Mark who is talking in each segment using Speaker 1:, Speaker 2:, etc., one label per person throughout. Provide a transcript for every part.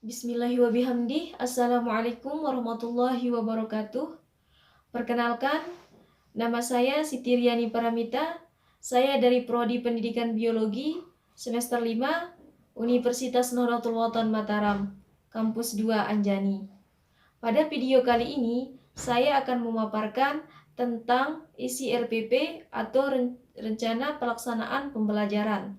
Speaker 1: Bismillahirrahmanirrahim. Assalamualaikum warahmatullahi wabarakatuh. Perkenalkan, nama saya Siti Riani Paramita. Saya dari Prodi Pendidikan Biologi semester 5 Universitas Nahdlatul Ulama Mataram, Kampus 2 Anjani. Pada video kali ini, saya akan memaparkan tentang isi RPP atau Rencana Pelaksanaan Pembelajaran.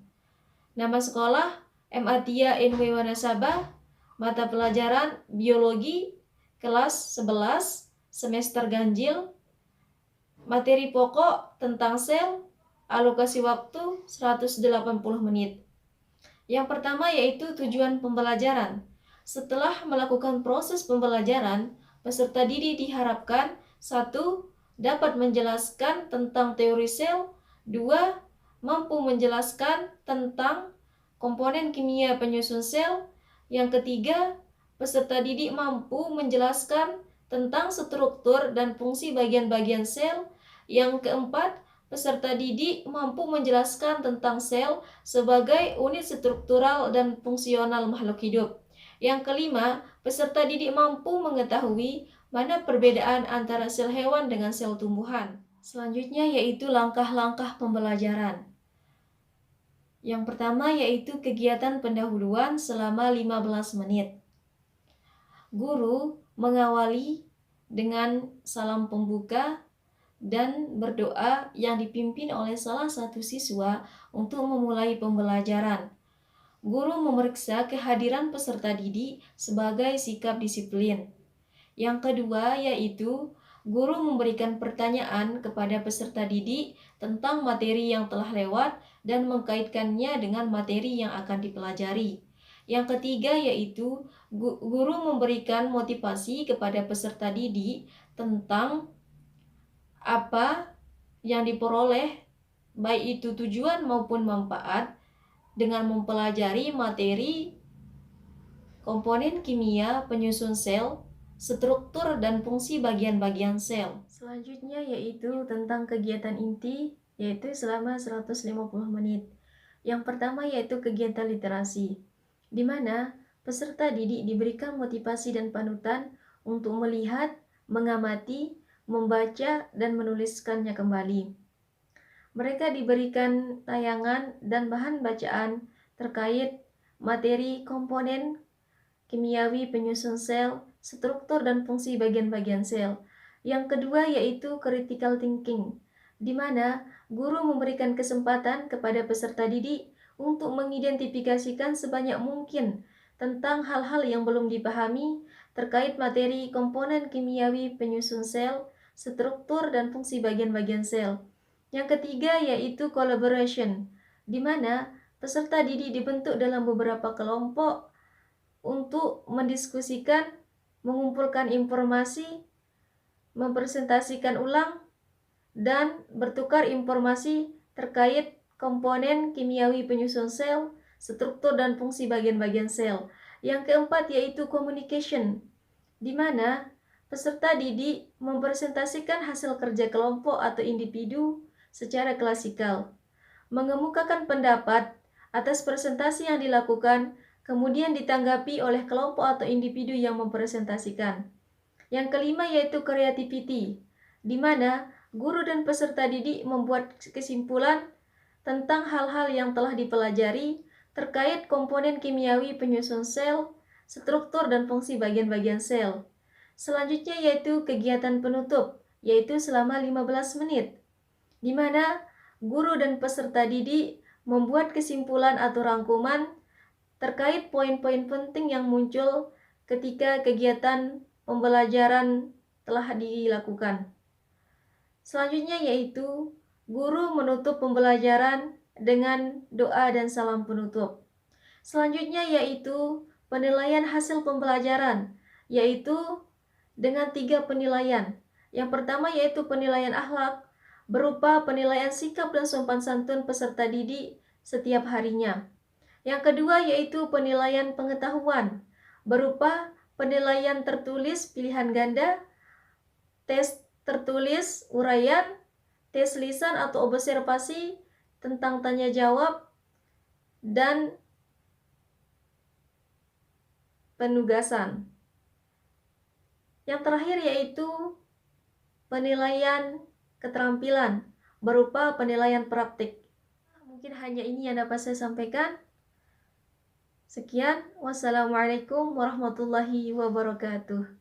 Speaker 1: Nama sekolah M. Atia NW Wanasaba, mata pelajaran Biologi, kelas 11, semester ganjil, materi pokok tentang sel, alokasi waktu 180 menit. Yang pertama yaitu tujuan pembelajaran. Setelah melakukan proses pembelajaran, peserta didik diharapkan 1. Dapat menjelaskan tentang teori sel, 2. Mampu menjelaskan tentang komponen kimia penyusun sel, yang ketiga, peserta didik mampu menjelaskan tentang struktur dan fungsi bagian-bagian sel, yang keempat, peserta didik mampu menjelaskan tentang sel sebagai unit struktural dan fungsional makhluk hidup. Yang kelima, peserta didik mampu mengetahui mana perbedaan antara sel hewan dengan sel tumbuhan. Selanjutnya yaitu langkah-langkah pembelajaran. Yang pertama yaitu kegiatan pendahuluan selama 15 menit. Guru mengawali dengan salam pembuka dan berdoa yang dipimpin oleh salah satu siswa untuk memulai pembelajaran. Guru memeriksa kehadiran peserta didik sebagai sikap disiplin. Yang kedua yaitu guru memberikan pertanyaan kepada peserta didik tentang materi yang telah lewat dan mengkaitkannya dengan materi yang akan dipelajari. Yang ketiga yaitu guru memberikan motivasi kepada peserta didik tentang apa yang diperoleh, baik itu tujuan maupun manfaat, dengan mempelajari materi komponen kimia penyusun sel, struktur dan fungsi bagian-bagian sel. Selanjutnya yaitu tentang kegiatan inti, yaitu selama 150 menit. Yang pertama yaitu kegiatan literasi, di mana peserta didik diberikan motivasi dan panutan untuk melihat, mengamati, membaca, dan menuliskannya kembali. Mereka diberikan tayangan dan bahan bacaan terkait materi komponen kimiawi penyusun sel, struktur dan fungsi bagian-bagian sel. Yang kedua yaitu critical thinking, di mana guru memberikan kesempatan kepada peserta didik untuk mengidentifikasikan sebanyak mungkin tentang hal-hal yang belum dipahami terkait materi komponen kimiawi penyusun sel, struktur dan fungsi bagian-bagian sel. Yang ketiga yaitu collaboration, di mana peserta didik dibentuk dalam beberapa kelompok untuk mendiskusikan, mengumpulkan informasi, mempresentasikan ulang, dan bertukar informasi terkait komponen kimiawi penyusun sel, struktur dan fungsi bagian-bagian sel. Yang keempat yaitu communication, di mana peserta didik mempresentasikan hasil kerja kelompok atau individu secara klasikal, mengemukakan pendapat atas presentasi yang dilakukan, kemudian ditanggapi oleh kelompok atau individu yang mempresentasikan. Yang kelima yaitu creativity, di mana guru dan peserta didik membuat kesimpulan tentang hal-hal yang telah dipelajari terkait komponen kimiawi penyusun sel, struktur dan fungsi bagian-bagian sel. Selanjutnya yaitu kegiatan penutup, yaitu selama 15 menit, di mana guru dan peserta didik membuat kesimpulan atau rangkuman terkait poin-poin penting yang muncul ketika kegiatan pembelajaran telah dilakukan. Selanjutnya yaitu guru menutup pembelajaran dengan doa dan salam penutup. Selanjutnya yaitu penilaian hasil pembelajaran, yaitu dengan 3 penilaian. Yang pertama yaitu penilaian akhlak, berupa penilaian sikap dan sopan santun peserta didik setiap harinya. Yang kedua yaitu penilaian pengetahuan, berupa penilaian tertulis pilihan ganda, tes tertulis uraian, tes lisan atau observasi tentang tanya jawab, dan penugasan. Yang terakhir yaitu penilaian keterampilan berupa penilaian praktik. Mungkin hanya ini yang dapat saya sampaikan. Sekian, wassalamualaikum warahmatullahi wabarakatuh.